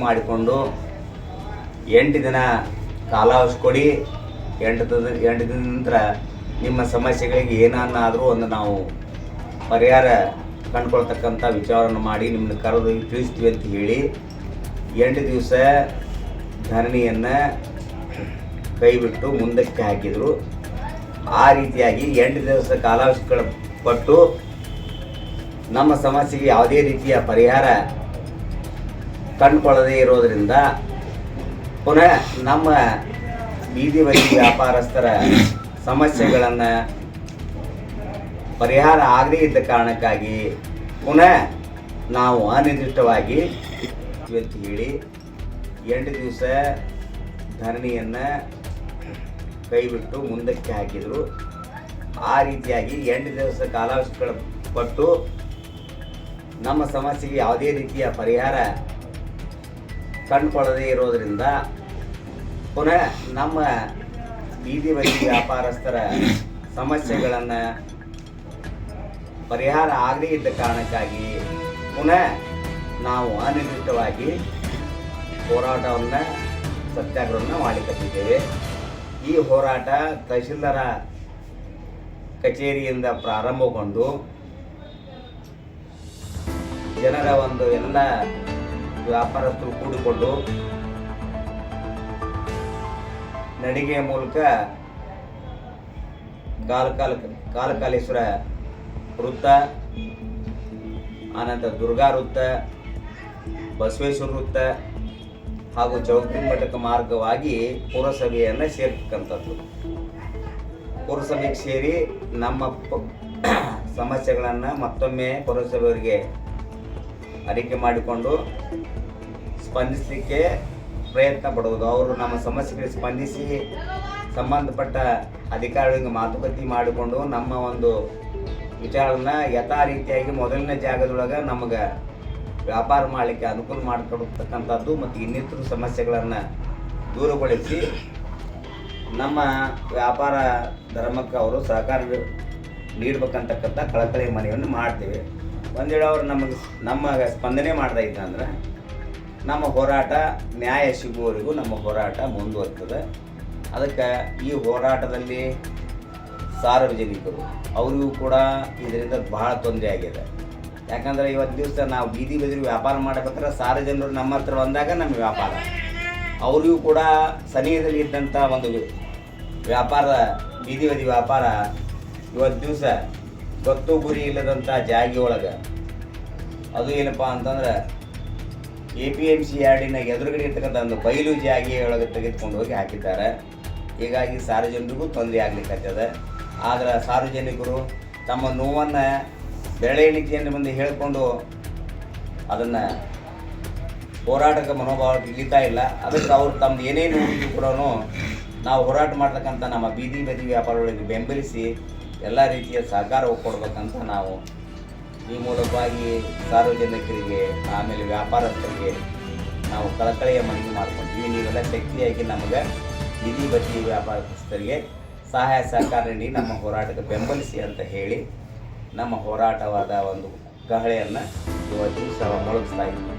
ಮಾಡಿಕೊಂಡು 8 ದಿನ ಕಾಲಾವಕಾಶ ಕೊಡಿ. 8 ದಿನದ ನಂತರ ನಿಮ್ಮ ಸಮಸ್ಯೆಗಳಿಗೆ ಏನಾದರೂ ಒಂದು ನಾವು ಪರಿಹಾರ ಕಂಡುಕೊಳ್ತಕ್ಕಂಥ ವಿಚಾರವನ್ನು ಮಾಡಿ ನಿಮ್ಮನ್ನು ಕರೆದು ತಿಳಿಸ್ತೀವಿ ಅಂತ ಹೇಳಿ 8 ದಿವಸ ಧರಣಿಯನ್ನು ಕೈಬಿಟ್ಟು ಮುಂದಕ್ಕೆ ಹಾಕಿದರು. ಆ ರೀತಿಯಾಗಿ 8 ದಿವಸ ಕಾಲಾವಕಾಶ ಕೊಟ್ಟು ನಮ್ಮ ಸಮಸ್ಯೆಗೆ ಯಾವುದೇ ರೀತಿಯ ಪರಿಹಾರ ಕಂಡುಕೊಳ್ಳದೇ ಇರೋದರಿಂದ ಪುನಃ ನಮ್ಮ ಬೀದಿ ಬದಿ ವ್ಯಾಪಾರಸ್ಥರ ಸಮಸ್ಯೆಗಳನ್ನು ಪರಿಹಾರ ಆಗದೇ ಇದ್ದ ಕಾರಣಕ್ಕಾಗಿ ಪುನಃ ನಾವು ಅನಿರ್ದಿಷ್ಟವಾಗಿ ಅಂತ ಹೇಳಿ 8 ದಿವಸ ಧರಣಿಯನ್ನು ಕೈಬಿಟ್ಟು ಮುಂದಕ್ಕೆ ಹಾಕಿದರು. ಆ ರೀತಿಯಾಗಿ 8 ದಿವಸ ಕಾಲಾವಕಾಶ ಕೊಟ್ಟು ನಮ್ಮ ಸಮಸ್ಯೆಗೆ ಯಾವುದೇ ರೀತಿಯ ಪರಿಹಾರ ಕಂಡುಕೊಳ್ಳದೇ ಇರೋದರಿಂದ ಪುನಃ ನಮ್ಮ ಬೀದಿ ಬದಿ ವ್ಯಾಪಾರಸ್ಥರ ಸಮಸ್ಯೆಗಳನ್ನು ಪರಿಹಾರ ಆಗದೇ ಇದ್ದ ಕಾರಣಕ್ಕಾಗಿ ಪುನಃ ನಾವು ಅನಿರ್ದಿಷ್ಟವಾಗಿ ಹೋರಾಟವನ್ನು ಸತ್ಯಾಗ್ರಹವನ್ನು ಮಾಡಿಕೊಂಡಿದ್ದೇವೆ. ಈ ಹೋರಾಟ ತಹಶೀಲ್ದಾರ ಕಚೇರಿಯಿಂದ ಪ್ರಾರಂಭಗೊಂಡು ಜನರ ಒಂದು ಎಲ್ಲ ವ್ಯಾಪಾರಸ್ಥರು ಕೂಡಿಕೊಂಡು ನಡಿಗೆಯ ಮೂಲಕ ಕಾಲಕಾಲೇಶ್ವರ ವೃತ್ತ, ಆನಂತರ ದುರ್ಗಾ ವೃತ್ತ, ಬಸವೇಶ್ವರ ವೃತ್ತ ಹಾಗೂ ಚೌಕಿ ಮಠಕ ಮಾರ್ಗವಾಗಿ ಪುರಸಭೆಯನ್ನು ಸೇರ್ತಕ್ಕಂಥದ್ದು. ಪುರಸಭೆಗೆ ಸೇರಿ ನಮ್ಮ ಸಮಸ್ಯೆಗಳನ್ನು ಮತ್ತೊಮ್ಮೆ ಪುರಸಭೆಯವರಿಗೆ ಅರಿಕೆ ಮಾಡಿಕೊಂಡು ಸ್ಪಂದಿಸಲಿಕ್ಕೆ ಪ್ರಯತ್ನ ಪಡುವುದು. ಅವರು ನಮ್ಮ ಸಮಸ್ಯೆಗಳಿಗೆ ಸ್ಪಂದಿಸಿ ಸಂಬಂಧಪಟ್ಟ ಅಧಿಕಾರಿಗಳಿಗೆ ಮಾತುಕತೆ ಮಾಡಿಕೊಂಡು ನಮ್ಮ ಒಂದು ವಿಚಾರವನ್ನು ಯಥಾ ರೀತಿಯಾಗಿ ಮೊದಲನೇ ಜಾಗದೊಳಗೆ ನಮಗೆ ವ್ಯಾಪಾರ ಮಾಡಲಿಕ್ಕೆ ಅನುಕೂಲ ಮಾಡಿಕೊಡ್ತಕ್ಕಂಥದ್ದು ಮತ್ತು ಇನ್ನಿತರ ಸಮಸ್ಯೆಗಳನ್ನು ದೂರಗೊಳಿಸಿ ನಮ್ಮ ವ್ಯಾಪಾರ ಧರ್ಮಕ್ಕೆ ಅವರು ಸಹಕಾರ ನೀಡಬೇಕಂತಕ್ಕಂಥ ಕಳಕಳಿ ಮನವಿಯನ್ನು ಮಾಡ್ತೇವೆ. ಒಂದು ವೇಳೆ ಅವರು ನಮಗೆ ಸ್ಪಂದನೆ ಮಾಡ್ತಾ ಇದ್ದಂದ್ರೆ ನಮ್ಮ ಹೋರಾಟ ನ್ಯಾಯ ಸಿಗುವವರೆಗೂ ನಮ್ಮ ಹೋರಾಟ ಮುಂದುವರ್ತದೆ. ಅದಕ್ಕೆ ಈ ಹೋರಾಟದಲ್ಲಿ ಸಾರ್ವಜನಿಕರು ಅವರಿಗೂ ಕೂಡ ಇದರಿಂದ ಬಹಳ ತೊಂದರೆ ಆಗಿದೆ. ಯಾಕಂದರೆ ಇವತ್ತು ದಿವಸ ನಾವು ಬೀದಿ ಬದಿ ವ್ಯಾಪಾರ ಮಾಡಬೇಕಾದ್ರೆ ಸಾರ್ವಜನಿಕರು ನಮ್ಮ ಹತ್ರ ಬಂದಾಗ ನಮ್ಮ ವ್ಯಾಪಾರ, ಅವರಿಗೂ ಕೂಡ ಸನಿಹದಲ್ಲಿ ಇದ್ದಂಥ ಒಂದು ವ್ಯಾಪಾರ ಬೀದಿ ಬದಿ ವ್ಯಾಪಾರ ಇವತ್ತು ದಿವಸ ಗೊತ್ತು ಗುರಿ ಇಲ್ಲದಂಥ ಜಾಗಿ ಒಳಗೆ ಅದು ಏನಪ್ಪ ಅಂತಂದ್ರೆ APMC ಯಾರ್ಡಿನ ಎದುರುಗಡೆ ಇರ್ತಕ್ಕಂಥ ಒಂದು ಬಯಲು ಜಾಗಿ ಒಳಗೆ ತೆಗೆದುಕೊಂಡು ಹೋಗಿ ಹಾಕಿದ್ದಾರೆ. ಹೀಗಾಗಿ ಸಾರ್ವಜನಿಕರಿಗೂ ತೊಂದರೆ ಆಗ್ಲಿಕ್ಕತ್ತದೆ. ಆದರೆ ಸಾರ್ವಜನಿಕರು ತಮ್ಮ ನೋವನ್ನು ಬೆರಳೆ ಎಣಿಕೆಯನ್ನು ಮುಂದೆ ಹೇಳಿಕೊಂಡು ಅದನ್ನು ಹೋರಾಟಕ್ಕೆ ಮನೋಭಾವ ಇಳಿತಾ ಇಲ್ಲ. ಅದಕ್ಕೆ ಅವರು ತಮ್ಮದು ಏನೇನು ಉಳಿದು ಕೂಡ ನಾವು ಹೋರಾಟ ಮಾಡ್ತಕ್ಕಂಥ ನಮ್ಮ ಬೀದಿ ಬದಿ ವ್ಯಾಪಾರಗಳಿಗೆ ಬೆಂಬಲಿಸಿ ಎಲ್ಲ ರೀತಿಯ ಸಹಕಾರ ಕೊಡ್ಬೇಕಂತ ನಾವು ಈ ಮೂಲಕವಾಗಿ ಸಾರ್ವಜನಿಕರಿಗೆ ಆಮೇಲೆ ವ್ಯಾಪಾರಸ್ಥರಿಗೆ ನಾವು ಕಳಕಳಿಯ ಮನವಿ ಮಾಡ್ಕೊಂತೀವಿ. ನೀವೆಲ್ಲ ಶಕ್ತಿಯಾಗಿ ನಮಗೆ ಬೀದಿ ಬದಿ ವ್ಯಾಪಾರಸ್ಥರಿಗೆ ಸಹಾಯ ಸಹಕಾರ ನೀಡಿ ನಮ್ಮ ಹೋರಾಟಕ್ಕೆ ಬೆಂಬಲಿಸಿ ಅಂತ ಹೇಳಿ ನಮ್ಮ ಹೋರಾಟವಾದ ಒಂದು ಕಹಳೆಯನ್ನು ಇವತ್ತು ಮೊಳಗಿಸ್ತಾ ಇದ್ದೀವಿ.